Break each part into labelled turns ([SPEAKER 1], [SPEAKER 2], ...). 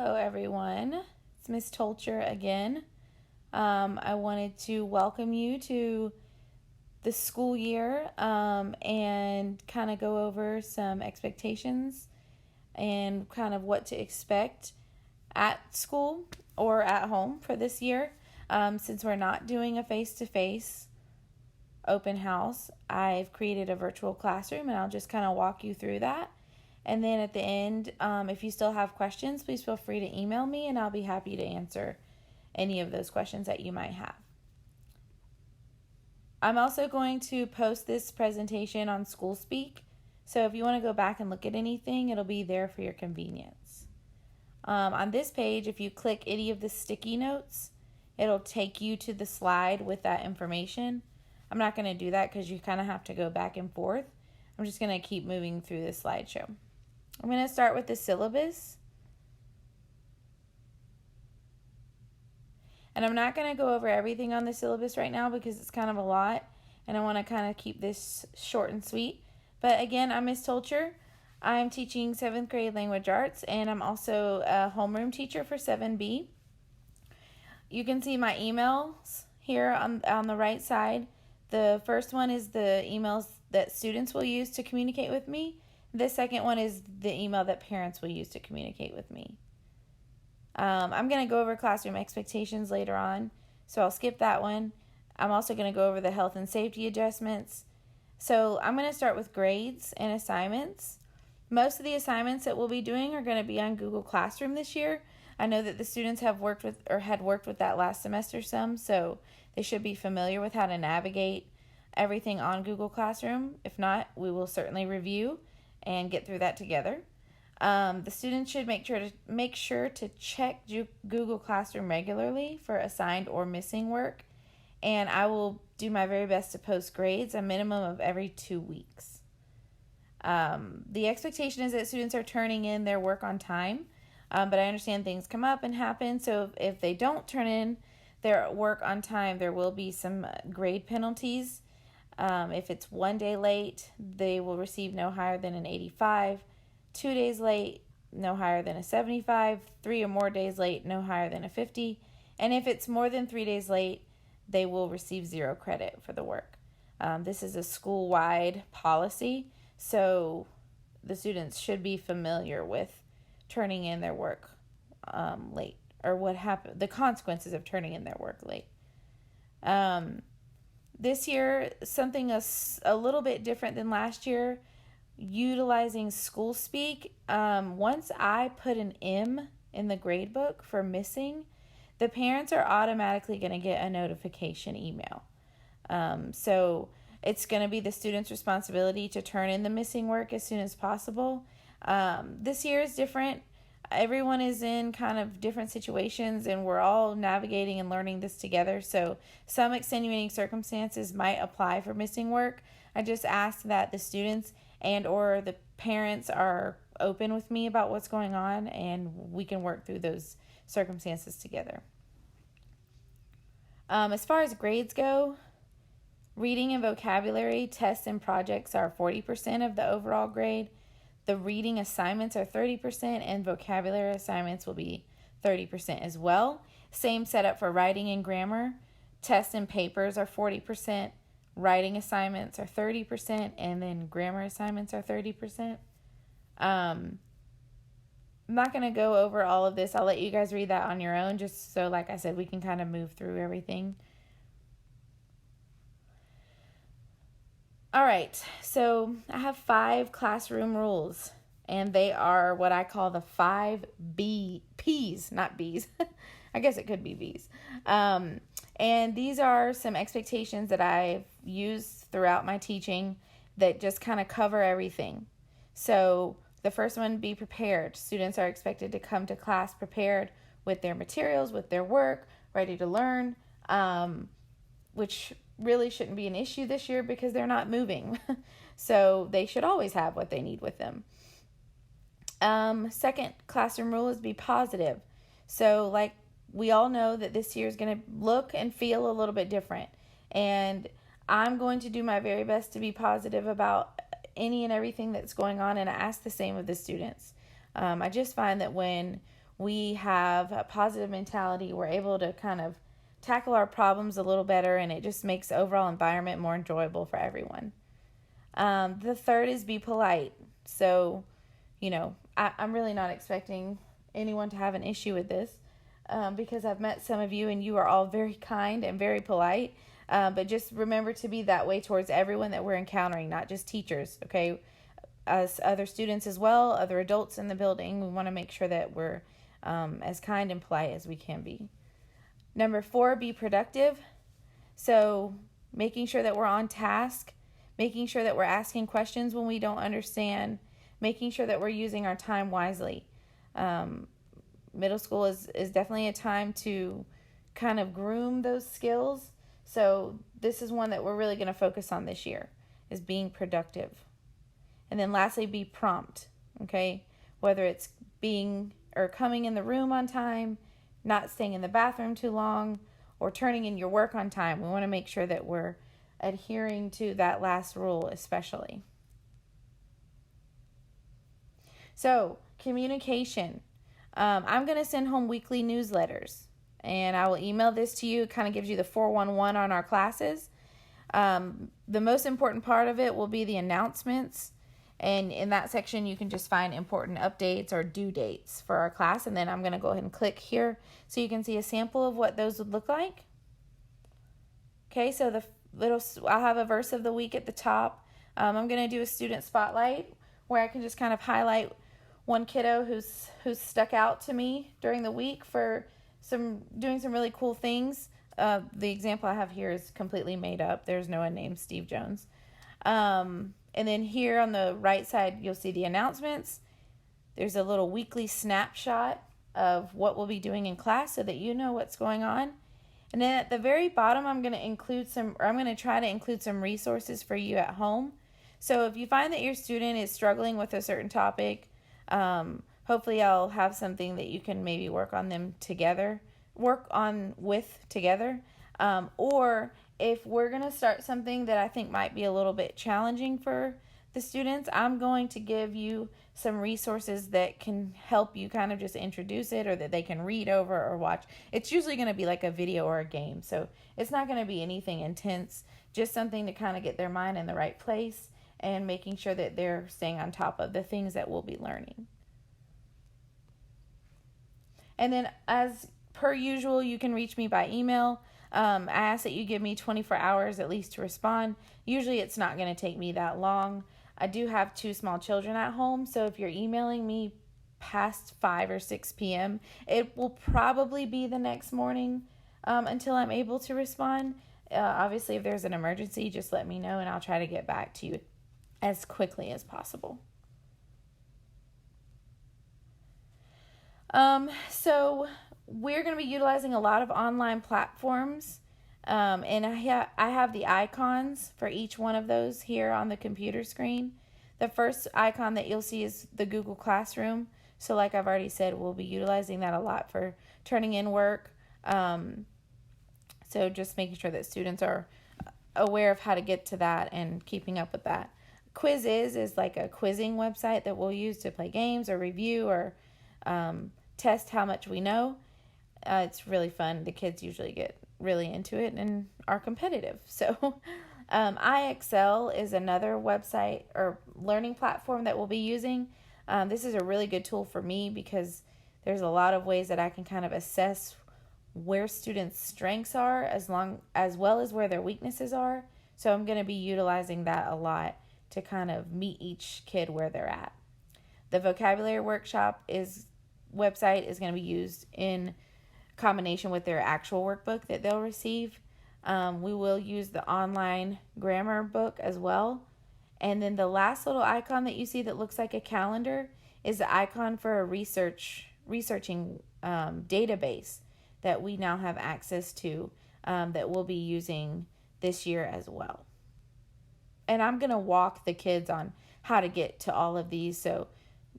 [SPEAKER 1] Hello, everyone. It's Miss Tolcher again. I wanted to welcome you to the school year and kind of go over some expectations and kind of what to expect at school or at home for this year. Since we're not doing a face-to-face open house, I've created a virtual classroom and I'll just kind of walk you through that. And then at the end, if you still have questions, please feel free to email me and I'll be happy to answer any of those questions that you might have. I'm also going to post this presentation on SchoolSpeak, so if you want to go back and look at anything, it'll be there for your convenience. On this page, if you click any of the sticky notes, it'll take you to the slide with that information. I'm not going to do that because you kind of have to go back and forth. I'm just going to keep moving through this slideshow. I'm going to start with the syllabus. And I'm not going to go over everything on the syllabus right now because it's kind of a lot. And I want to kind of keep this short and sweet. But again, I'm Miss Tolcher. I'm teaching 7th grade language arts. And I'm also a homeroom teacher for 7B. You can see my emails here on the right side. The first one is the emails that students will use to communicate with me. The second one is the email that parents will use to communicate with me. I'm going to go over classroom expectations later on, so I'll skip that one. I'm also going to go over the health and safety adjustments. So I'm going to start with grades and assignments. Most of the assignments that we'll be doing are going to be on Google Classroom this year. I know that the students have worked with or had worked with that last semester some, so they should be familiar with how to navigate everything on Google Classroom. If not, we will certainly review and get through that together. The students should make sure to check Google Classroom regularly for assigned or missing work, and I will do my very best to post grades a minimum of every 2 weeks. The expectation is that students are turning in their work on time, but I understand things come up and happen, so if they don't turn in their work on time, there will be some grade penalties. If it's 1 day late, they will receive no higher than an 85. 2 days late, no higher than a 75. 3 or more days late, no higher than a 50. And if it's more than 3 days late, they will receive 0 credit for the work. This is a school-wide policy, so the students should be familiar with turning in their work late, or the consequences of turning in their work late. This year, something a little bit different than last year, utilizing SchoolSpeak. Once I put an M in the gradebook for missing, the parents are automatically going to get a notification email. So it's going to be the student's responsibility to turn in the missing work as soon as possible. This year is different. Everyone is in kind of different situations and we're all navigating and learning this together. So some extenuating circumstances might apply for missing work. I just ask that the students and or the parents are open with me about what's going on and we can work through those circumstances together. As far as grades go, reading and vocabulary tests and projects are 40% of the overall grade. The reading assignments are 30% and vocabulary assignments will be 30% as well. Same setup for writing and grammar. Tests and papers are 40%. Writing assignments are 30%, and then grammar assignments are 30%. I'm not going to go over all of this. I'll let you guys read that on your own, just so, like I said, we can kind of move through everything. All right, so I have 5 classroom rules, and they are what I call the 5 P's, not B's. I guess it could be B's. And these are some expectations that I've used throughout my teaching that just kind of cover everything. So the first one, be prepared. Students are expected to come to class prepared with their materials, with their work, ready to learn, which really shouldn't be an issue this year because they're not moving. So they should always have what they need with them. Second classroom rule is be positive. So like we all know that this year is going to look and feel a little bit different. And I'm going to do my very best to be positive about any and everything that's going on, and I ask the same of the students. I just find that when we have a positive mentality. We're able to kind of tackle our problems a little better, and it just makes the overall environment more enjoyable for everyone. The third is be polite. So, I'm really not expecting anyone to have an issue with this because I've met some of you and you are all very kind and very polite. But just remember to be that way towards everyone that we're encountering, not just teachers, okay? Us other students as well, other adults in the building. We want to make sure that we're as kind and polite as we can be. Number 4, be productive. So making sure that we're on task, making sure that we're asking questions when we don't understand, making sure that we're using our time wisely. Middle school is definitely a time to kind of groom those skills. So this is one that we're really going to focus on this year, is being productive. And then lastly, be prompt, okay? Whether it's being or coming in the room on time, not staying in the bathroom too long, or turning in your work on time. We want to make sure that we're adhering to that last rule especially. So, communication. I'm going to send home weekly newsletters, and I will email this to you. It kind of gives you the 411 on our classes. The most important part of it will be the announcements, and in that section you can just find important updates or due dates for our class, and then I'm going to go ahead and click here so you can see a sample of what those would look like. Okay, so I'll have a verse of the week at the top. I'm going to do a student spotlight where I can just kind of highlight one kiddo who's stuck out to me during the week for doing some really cool things. The example I have here is completely made up. There's no one named Steve Jones. And then here on the right side, you'll see the announcements. There's a little weekly snapshot of what we'll be doing in class so that you know what's going on. And then at the very bottom, I'm going to try to include some resources for you at home. So if you find that your student is struggling with a certain topic, hopefully I'll have something that you can maybe work on with together. Or if we're going to start something that I think might be a little bit challenging for the students, I'm going to give you some resources that can help you kind of just introduce it, or that they can read over or watch. It's usually going to be like a video or a game, so it's not going to be anything intense, just something to kind of get their mind in the right place and making sure that they're staying on top of the things that we'll be learning. And then as per usual, you can reach me by email. I ask that you give me 24 hours at least to respond. Usually it's not going to take me that long. I do have 2 small children at home, so if you're emailing me past 5 or 6 p.m., it will probably be the next morning until I'm able to respond. Obviously, if there's an emergency, just let me know and I'll try to get back to you as quickly as possible. So we're going to be utilizing a lot of online platforms, and I have the icons for each one of those here on the computer screen. The first icon that you'll see is the Google Classroom. So like I've already said, we'll be utilizing that a lot for turning in work. So just making sure that students are aware of how to get to that and keeping up with that. Quizzes is like a quizzing website that we'll use to play games or review or test how much we know. It's really fun. The kids usually get really into it and are competitive. So iExcel is another website or learning platform that we'll be using. This is a really good tool for me because there's a lot of ways that I can kind of assess where students' strengths are as well as where their weaknesses are. So I'm going to be utilizing that a lot to kind of meet each kid where they're at. The vocabulary workshop website is going to be used in combination with their actual workbook that they'll receive. We will use the online grammar book as well. And then the last little icon that you see that looks like a calendar is the icon for a researching database that we now have access to that we'll be using this year as well. And I'm going to walk the kids on how to get to all of these, so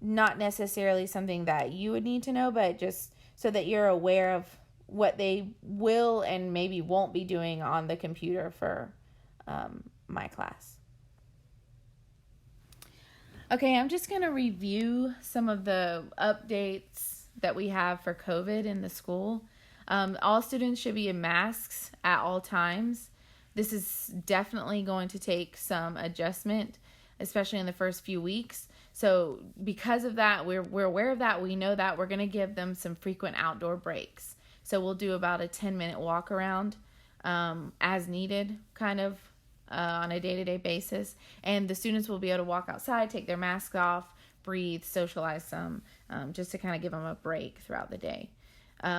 [SPEAKER 1] not necessarily something that you would need to know, but just so that you're aware of what they will and maybe won't be doing on the computer for my class. Okay, I'm just going to review some of the updates that we have for COVID in the school. All students should be in masks at all times. This is definitely going to take some adjustment, especially in the first few weeks. So because of that, we're aware of that. We know that we're going to give them some frequent outdoor breaks. So we'll do about a 10-minute walk around as needed, kind of on a day-to-day basis. And the students will be able to walk outside, take their masks off, breathe, socialize some, just to kind of give them a break throughout the day.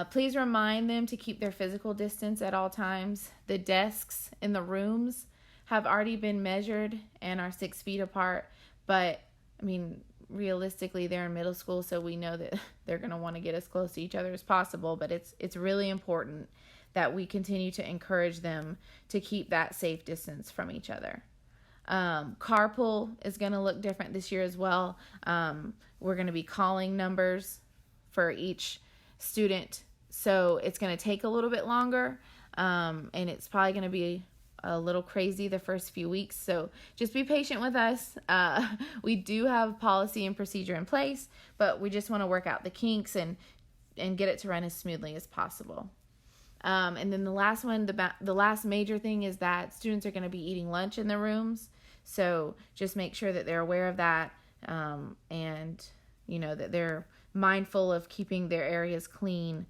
[SPEAKER 1] Please remind them to keep their physical distance at all times. The desks in the rooms have already been measured and are 6 feet apart, but I mean, realistically, they're in middle school, so we know that they're going to want to get as close to each other as possible, but it's really important that we continue to encourage them to keep that safe distance from each other. Carpool is going to look different this year as well. We're going to be calling numbers for each student, so it's going to take a little bit longer, and it's probably going to be a little crazy the first few weeks, so just be patient with us. We do have policy and procedure in place, but we just want to work out the kinks and get it to run as smoothly as possible. And then the last one, the last major thing is that students are going to be eating lunch in their rooms, so just make sure that they're aware of that, and you know that they're mindful of keeping their areas clean,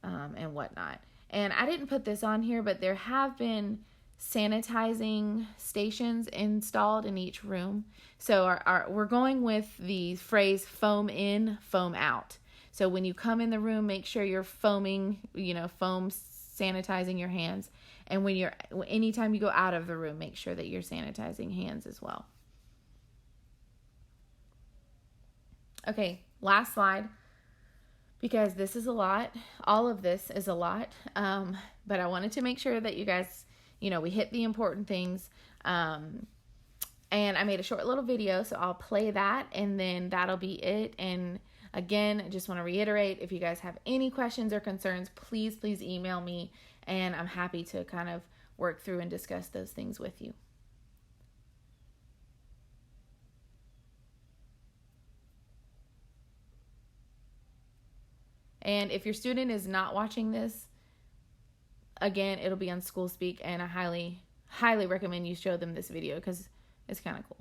[SPEAKER 1] and whatnot. And I didn't put this on here, but there have been sanitizing stations installed in each room. So we're going with the phrase foam in, foam out. So when you come in the room, make sure you're foam sanitizing your hands. And anytime you go out of the room, make sure that you're sanitizing hands as well. Okay, last slide, because this is a lot. All of this is a lot. But I wanted to make sure that you guys, we hit the important things. And I made a short little video, so I'll play that, and then that'll be it. And again, I just want to reiterate, if you guys have any questions or concerns, please email me, and I'm happy to kind of work through and discuss those things with you. And if your student is not watching this, again, it'll be on School Speak, and I highly recommend you show them this video because it's kind of cool.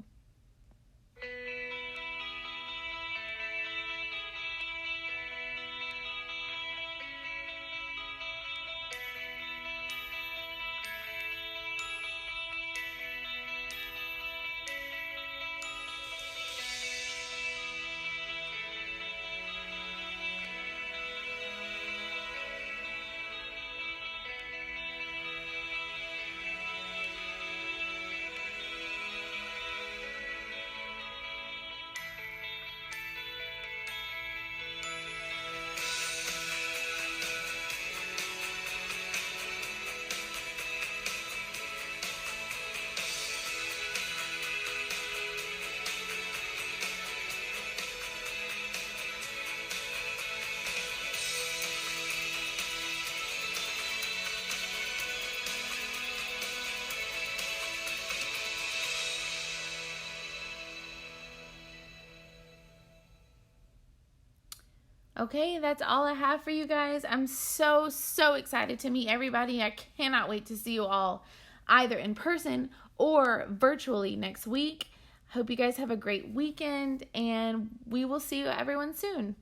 [SPEAKER 1] Okay, that's all I have for you guys. I'm so excited to meet everybody. I cannot wait to see you all either in person or virtually next week. Hope you guys have a great weekend, and we will see everyone soon.